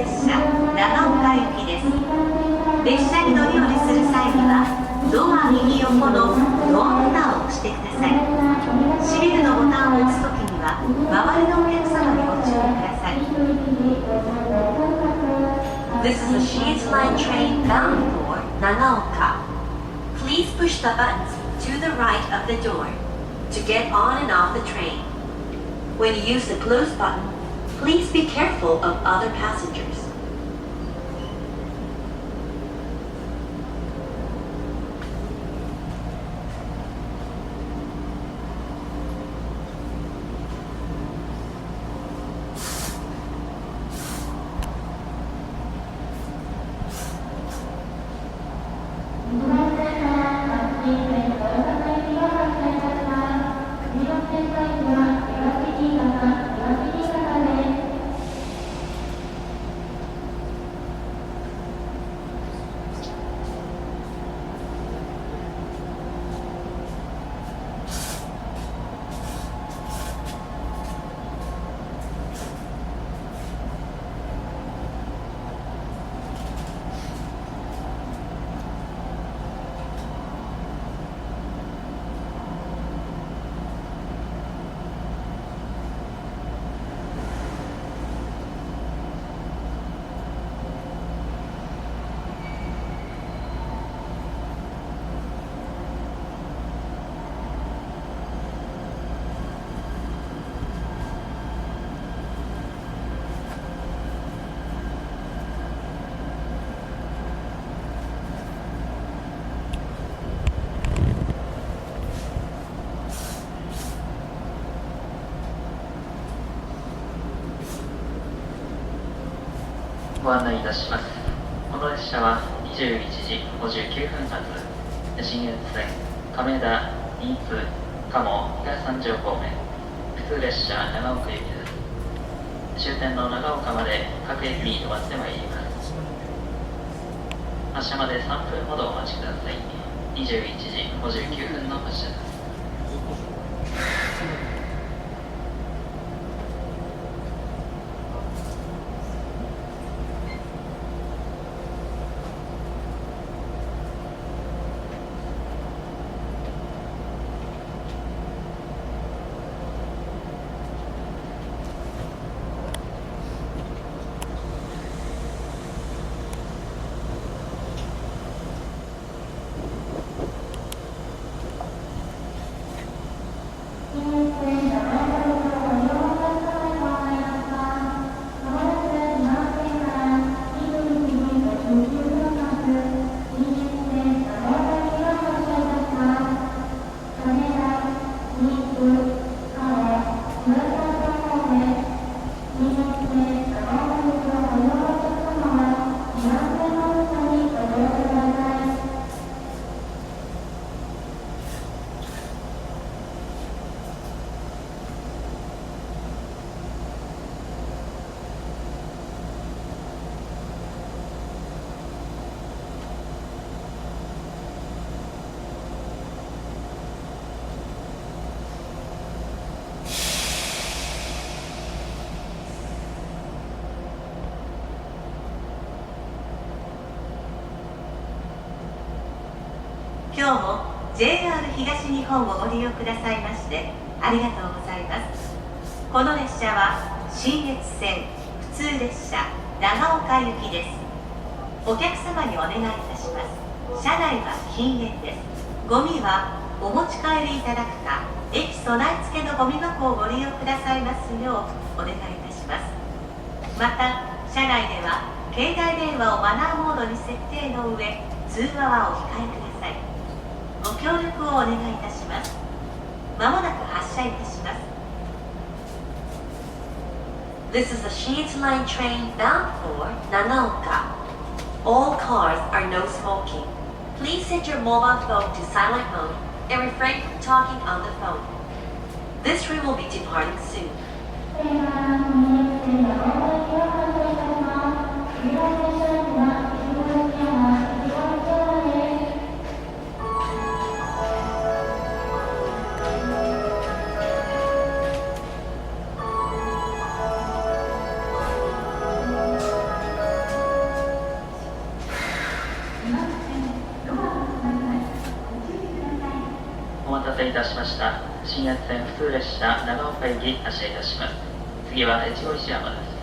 列車長岡行きです。列車に乗り降りする際にはドア右横のドアボタンを押してください。シリルのボタンを押すときには周りのお客様にご注意ください。 This is a Sheets Line train bound for Nagaoka. Please push the buttons to the right of the door to get on and off the train. When you use the close button, please be careful of other passengers. ご案内いたします。この列車は21時59分発信越線亀田新津賀茂東三条方面普通列車長岡行きです。終点の長岡まで各駅に止まってまいります。発車まで3分ほどお待ちください。21時59分の発車です。今日も JR 東日本をご利用くださいましてありがとうございます。この列車は信越線普通列車長岡行きです。お客様にお願いいたします。車内は禁煙です。ゴミはお持ち帰りいただくか駅備え付けのゴミ箱をご利用くださいますようお願いいたします。また車内では携帯電話をマナーモードに設定の上通話はお控えください。ご協力をお願いいたします。まもなく発車いたします。 This is a Sheets Line train bound for Nagaoka. All cars are no smoking. Please set your mobile phone to silent mode and refrain from talking on the phone. This train will be departing soon. ごいたしました新越線普通列車長岡行き発車いたします。次は越後石山です。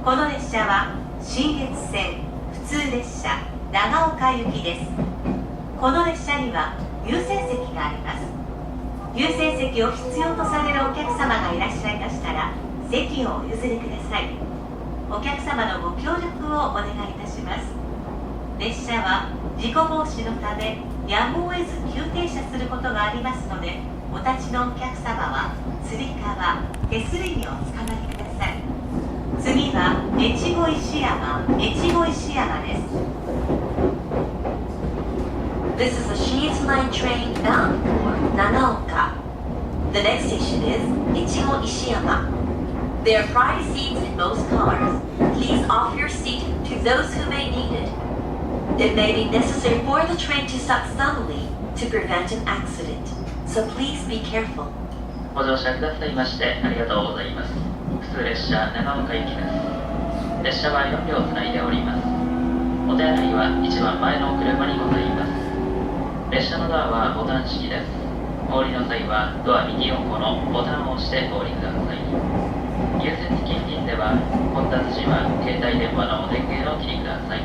この列車は信越線普通列車長岡行きです。この列車には優先席があります。優先席を必要とされるお客様がいらっしゃいましたら席をお譲りください。お客様のご協力をお願いいたします。列車は事故防止のためやむを得ず急停車することがありますので、お立ちのお客様はつり革、手すりにおつかまりください。次は越後石山です。 This is a Shinetsu Line train bound for Nagaoka. The next station is Echigo Ishiyama. There are priority seats in most cars. Please offer your seat to those who may need it. It may be necessary for the train to stop suddenly to prevent an accident, so please be careful. ご乗車くださいましてありがとうございます。普通列車長岡行きです。列車は4両つないでおります。お手洗いは一番前のお車にございます。列車のドアはボタン式です。お降りの際はドア右横のボタンを押してお降りください。優先席付近では混雑時は携帯電話の電源を切りください。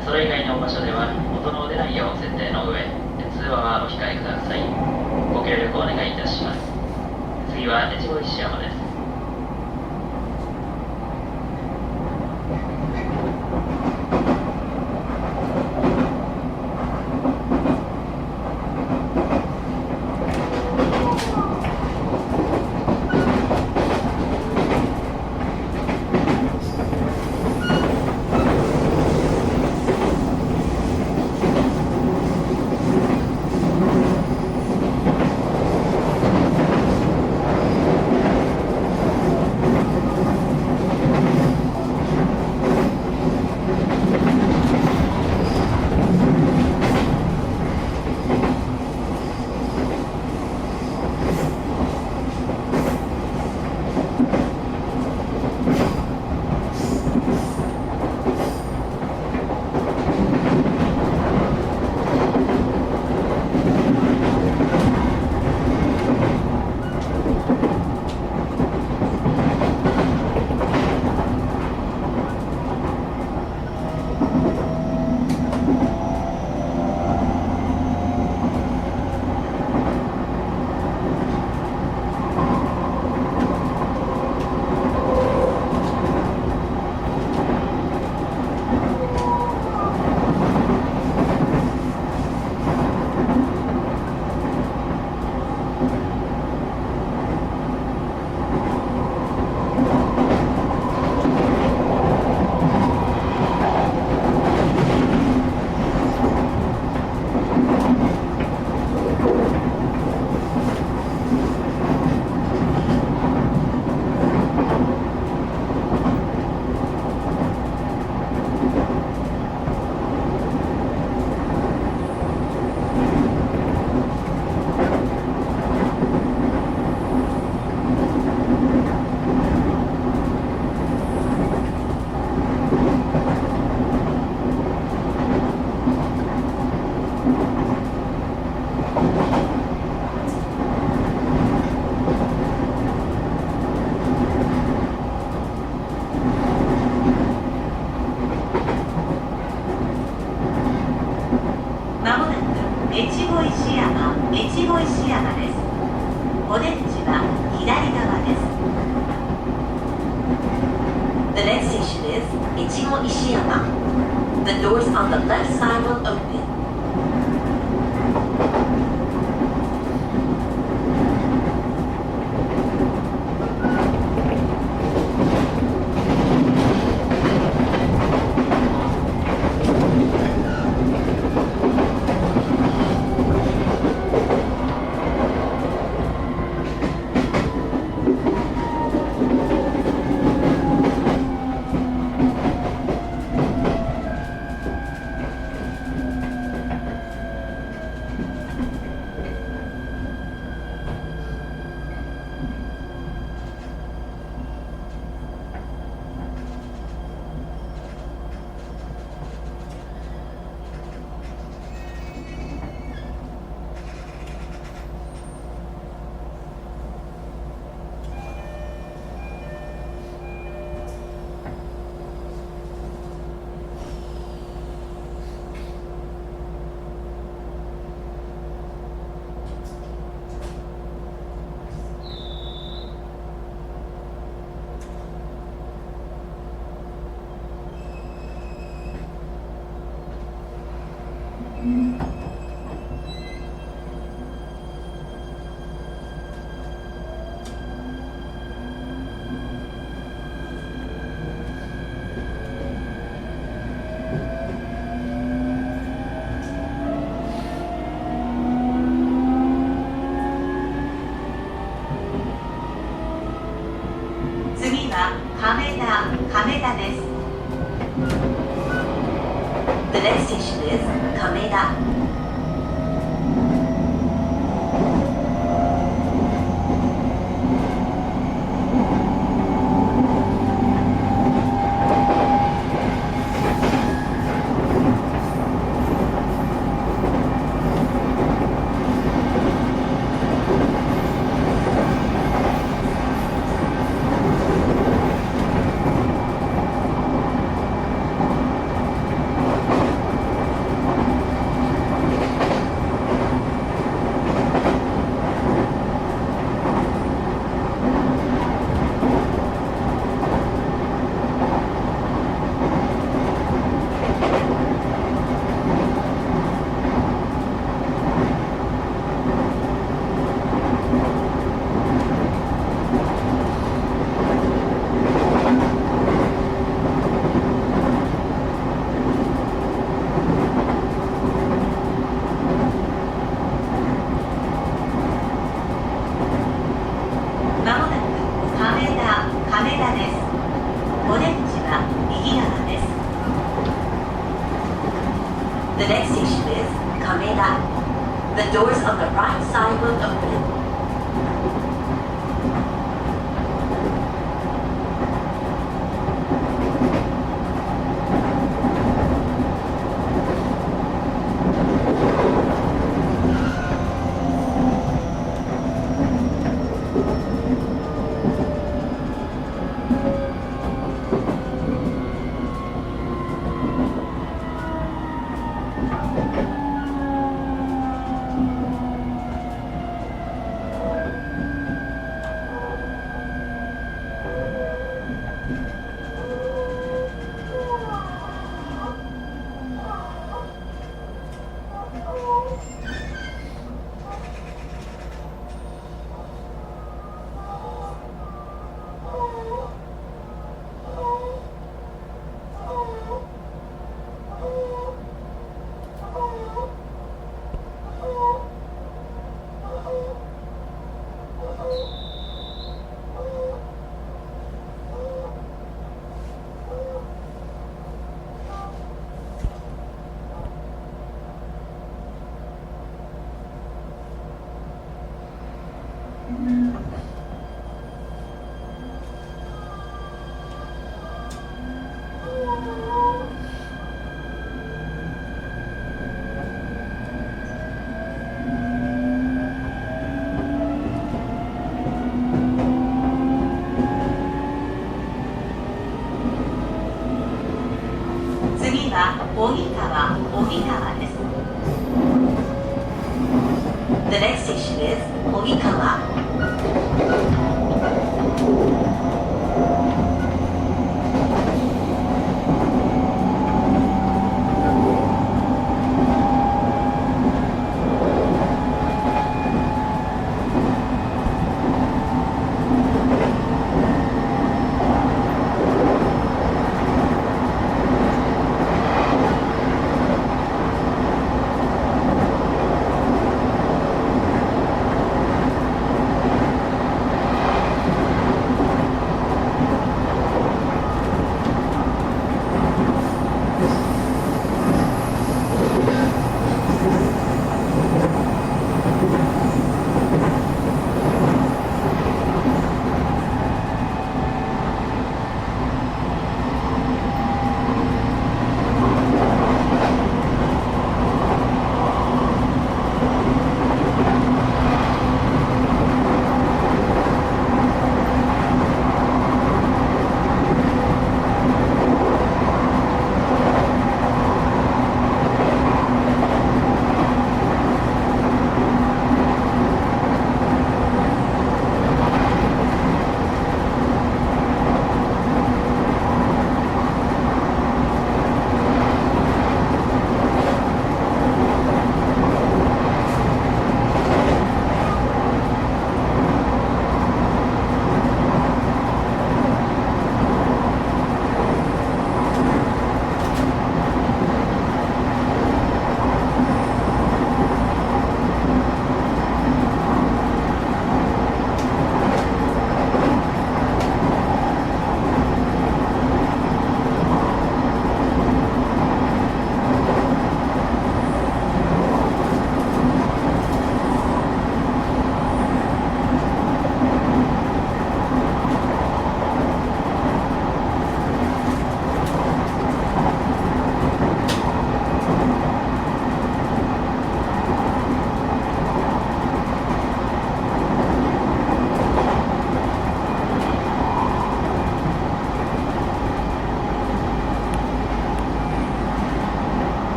それ以外の場所では音の出ないよう設定の上、通話はお控えください。ご協力お願いいたします。次は越後石山です。お出口は左側です。 The next station is Echigo Ishiyama. The doors on the left side will open. 次は亀田です。The next station is Kameda. The next station is Kameda. The doors on the right side will open.次は荻川です。The next station is Ogikawa.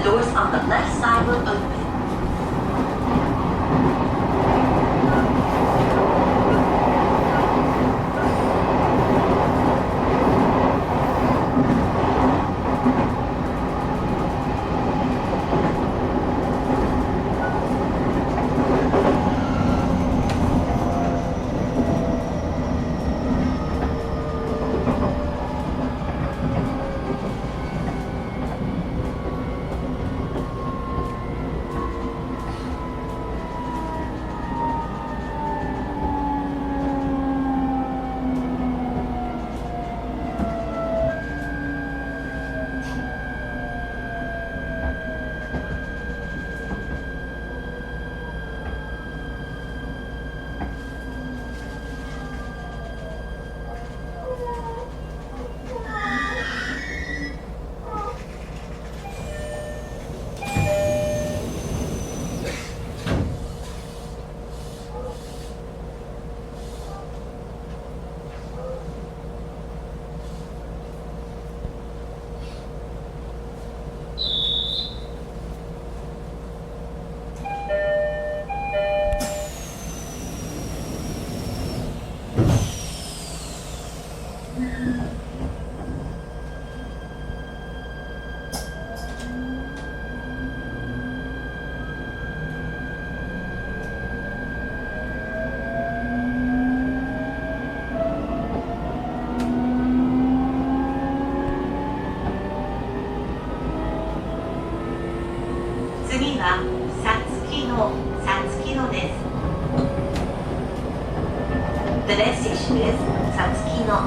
doors on the left side will open.次はさつき野です。The next station is Satsukino.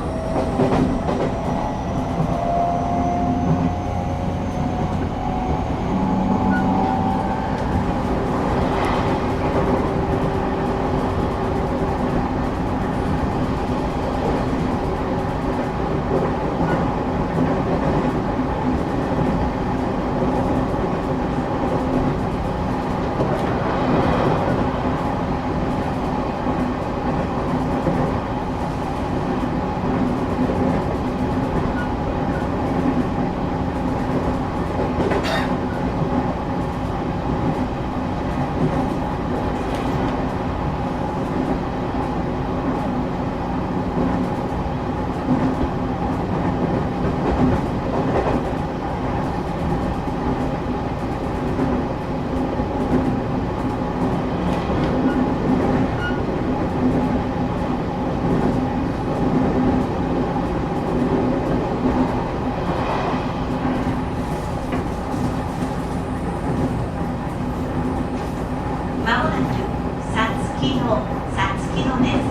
さつき野です。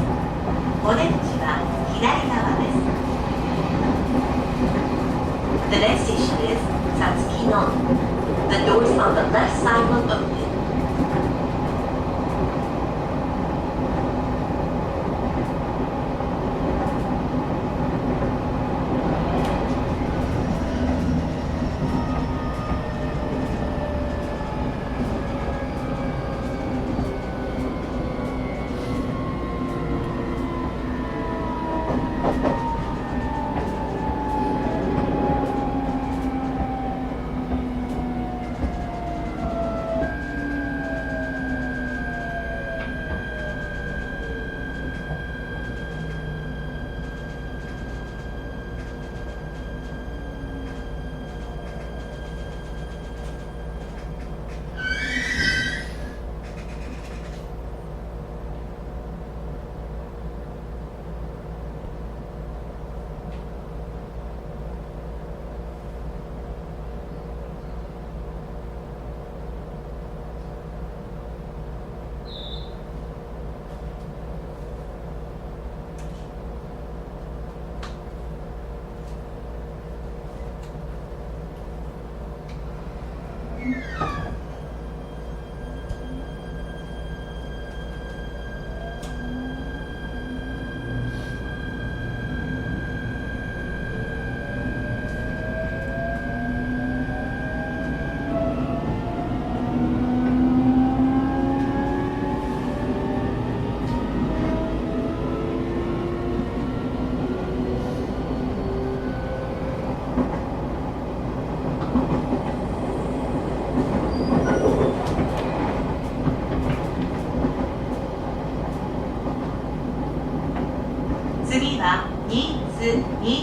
お出口は左側です。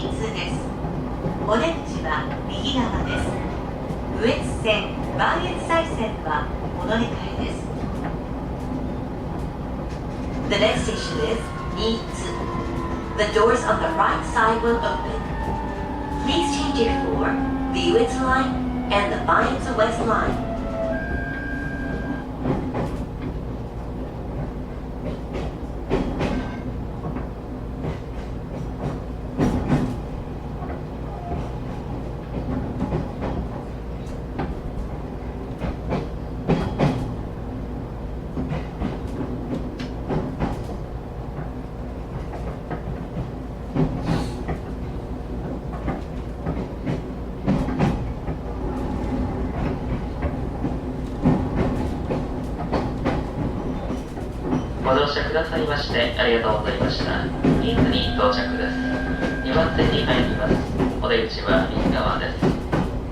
2通です。お出口は右側です。羽越線、磐越西線はお乗り換えです。The next station is Niitsu. The doors on the right side will open. Please change it for the Uetsu Line and the Bayetsu West Line. ご乗車くださいましてありがとうございました。ニーズに到着です。2番線に入ります。お出口は右側です。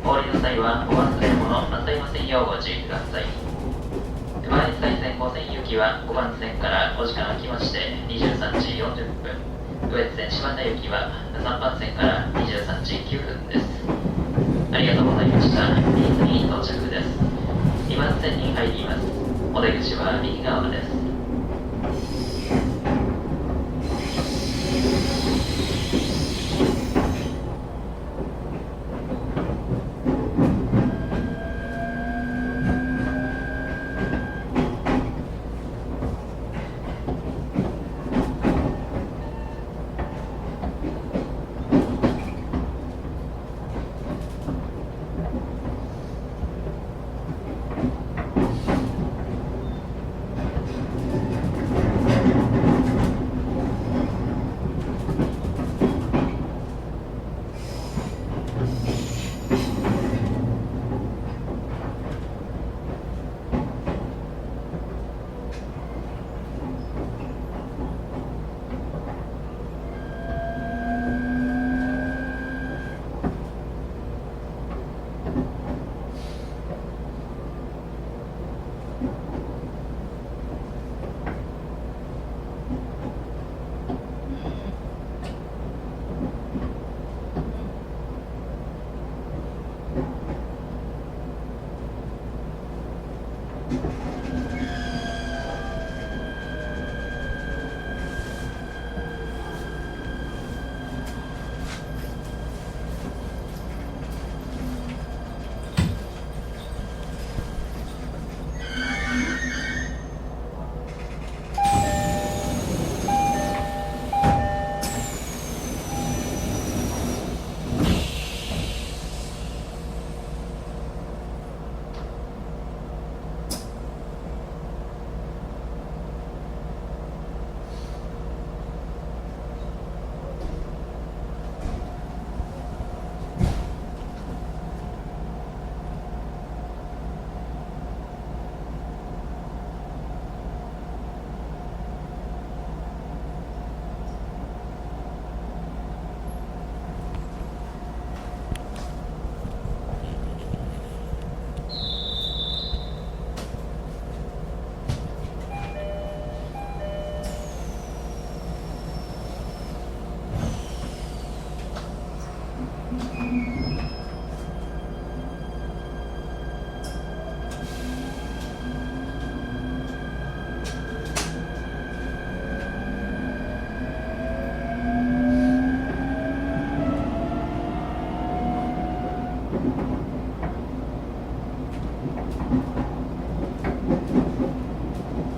お降りの際はお忘れ物なさいませんようご注意ください。磐越西線5線行きは5番線からお時間空きまして23時40分。羽越線柴田行きは3番線から23時9分です。ありがとうございました。ニーズに到着です。2番線に入ります。お出口は右側です。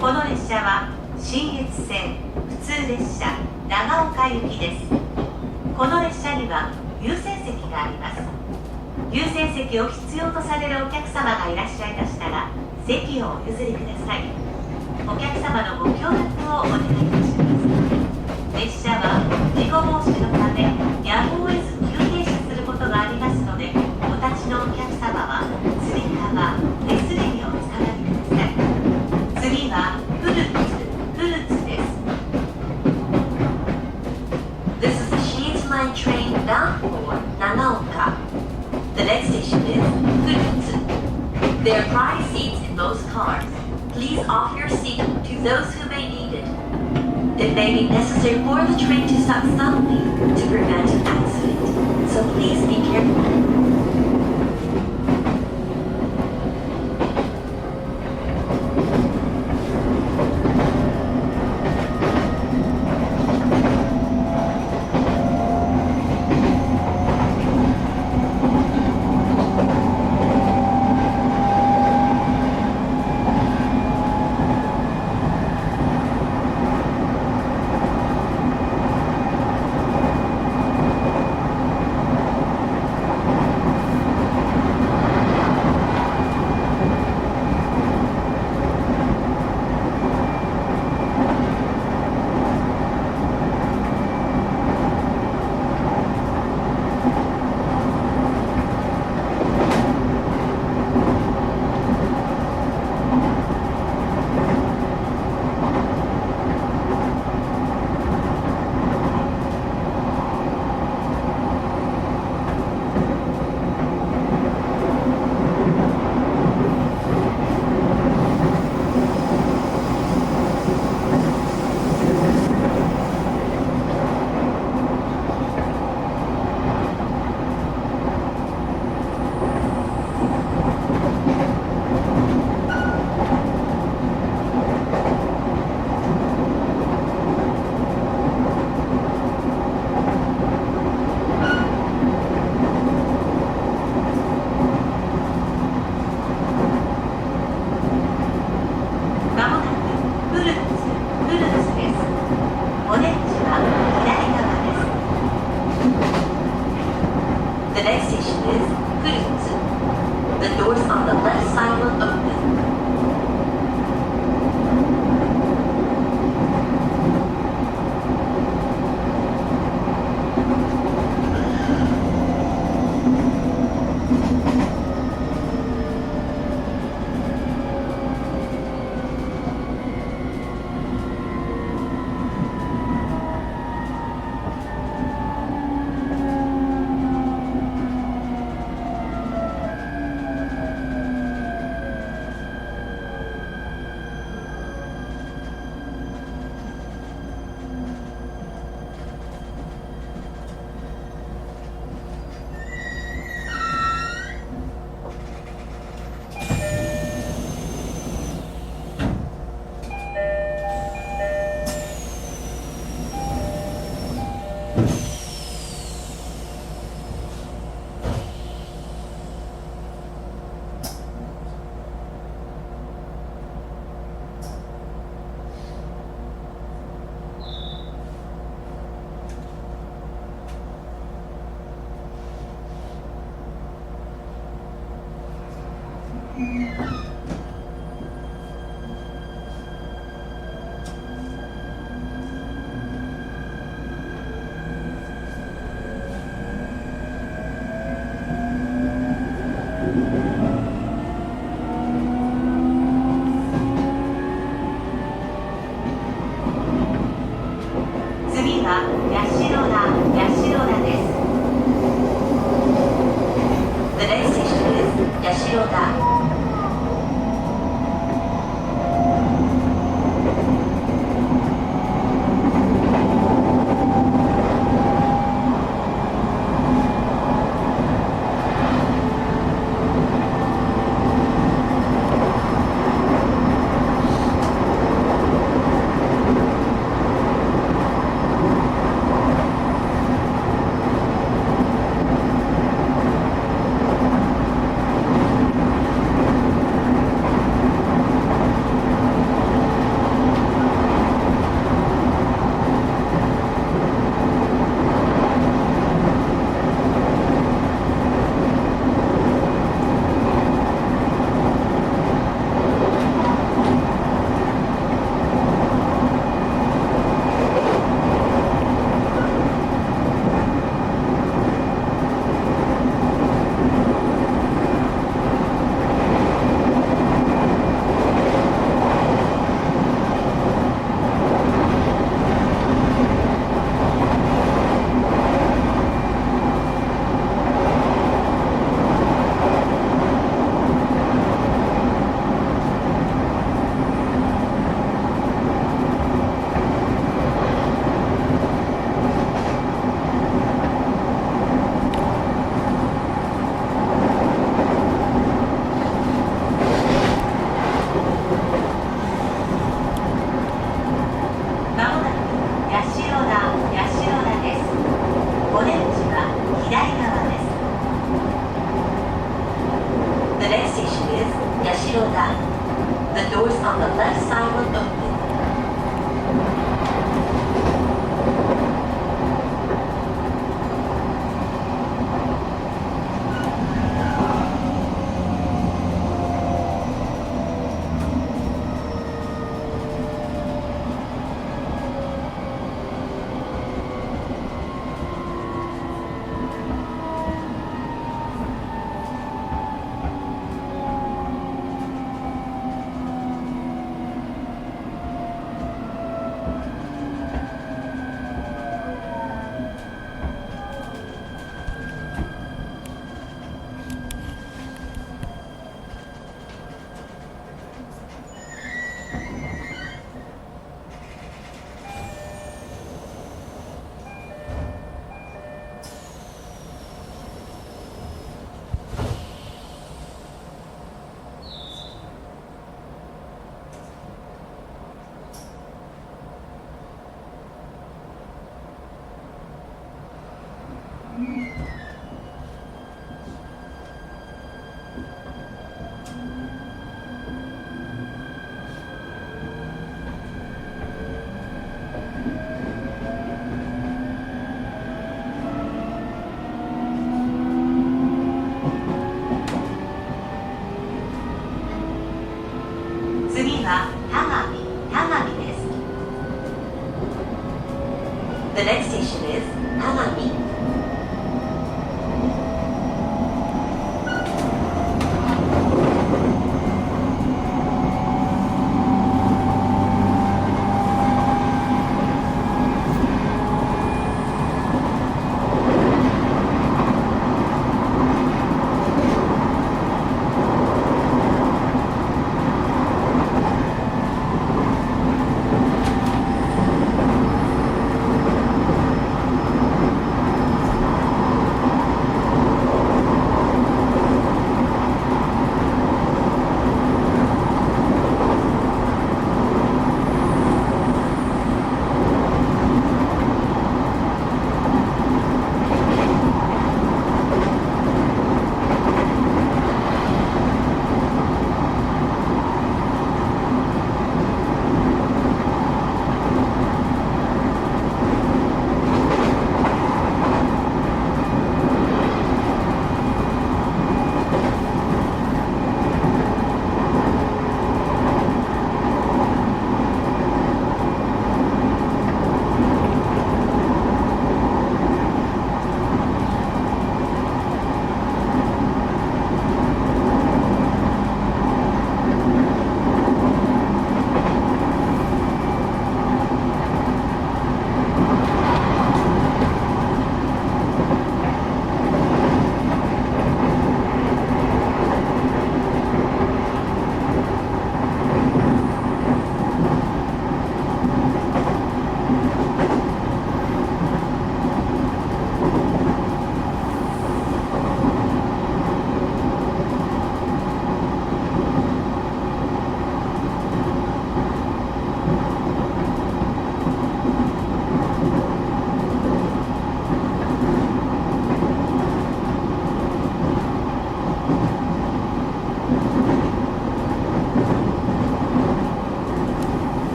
この列車は信越線普通列車長岡行きです。この列車には優先席があります。優先席を必要とされるお客様がいらっしゃいましたら席をお譲りください。お客様のご協力をお願いいたします。列車は事故防止のためやむを得ず急停車することがありますので、お立ちのお客様はつり革、手すりをおつかまりください。次はフルツです。 This is the Shinitsu Line train bound for Nagaoka. The next station is Furutsu. There are priority seats in most cars. Please offer your seat to those who may need it. It may be necessary for the train to stop suddenly to prevent an accident, so please be careful. The next station is Furutsu. The doors on the left side will open. The next station is Yashiroda. 出口は左側です。The next station is Yashiroda. The doors on the left side will open. 次は田上です。The next station is Tagami.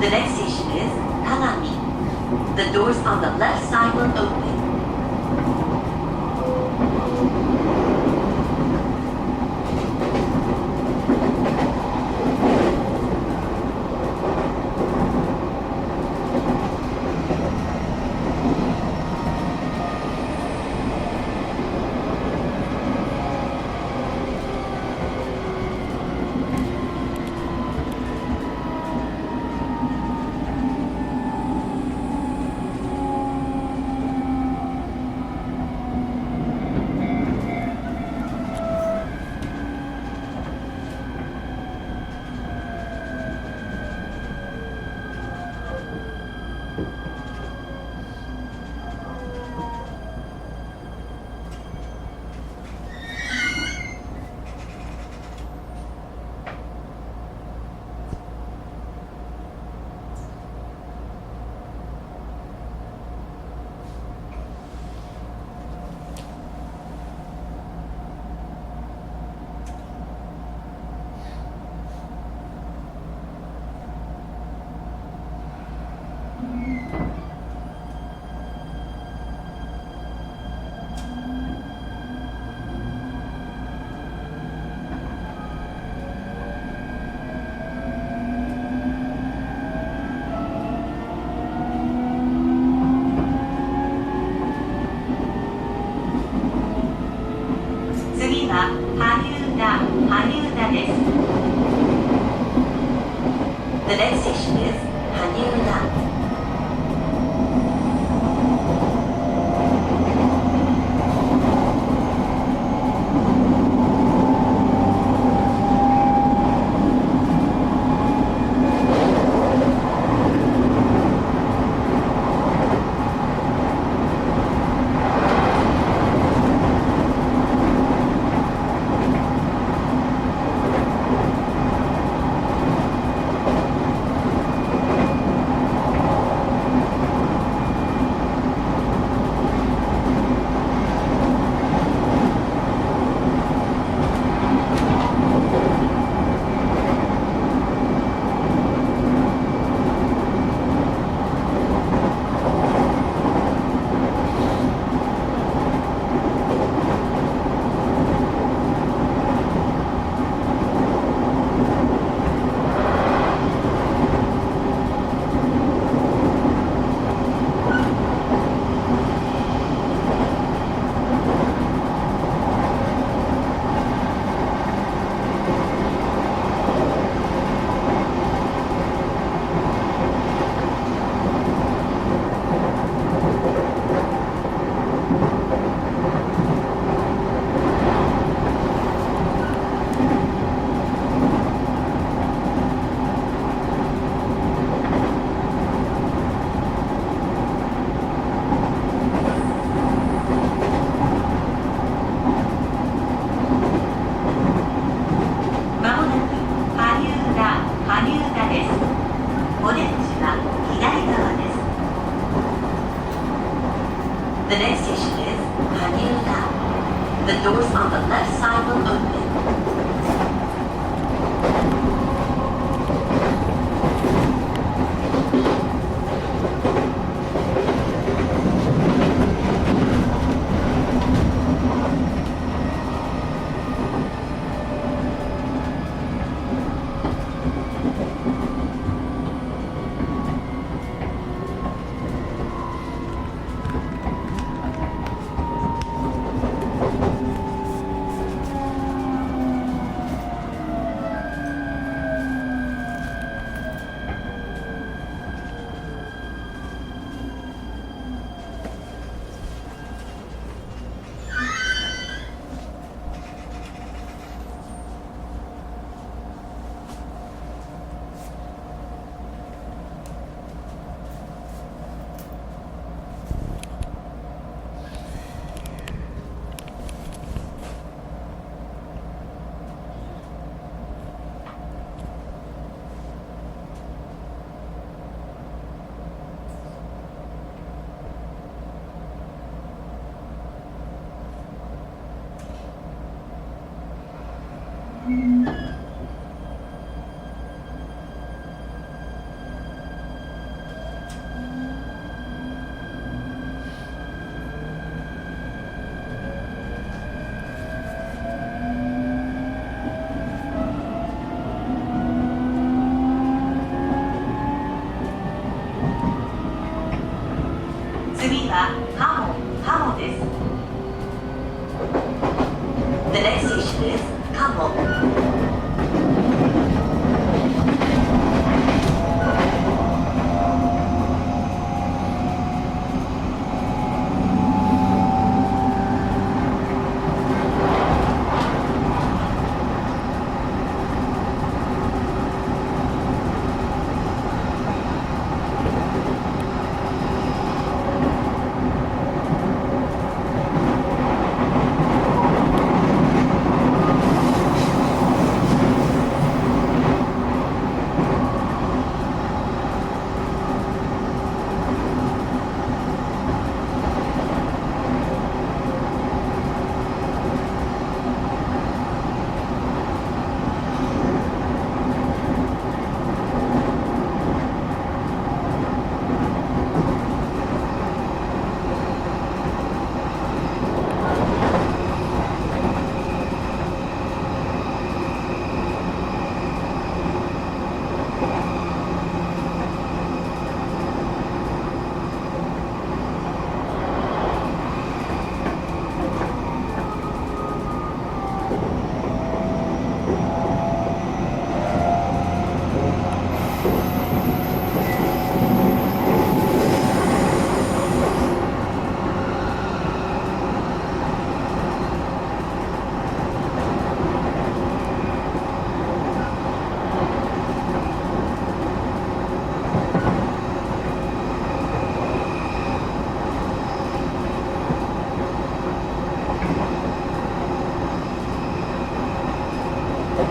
The next station is Tagami. The doors on the left side will open. The next station is Haniuda. 次はハモです。The next station is Kamo.「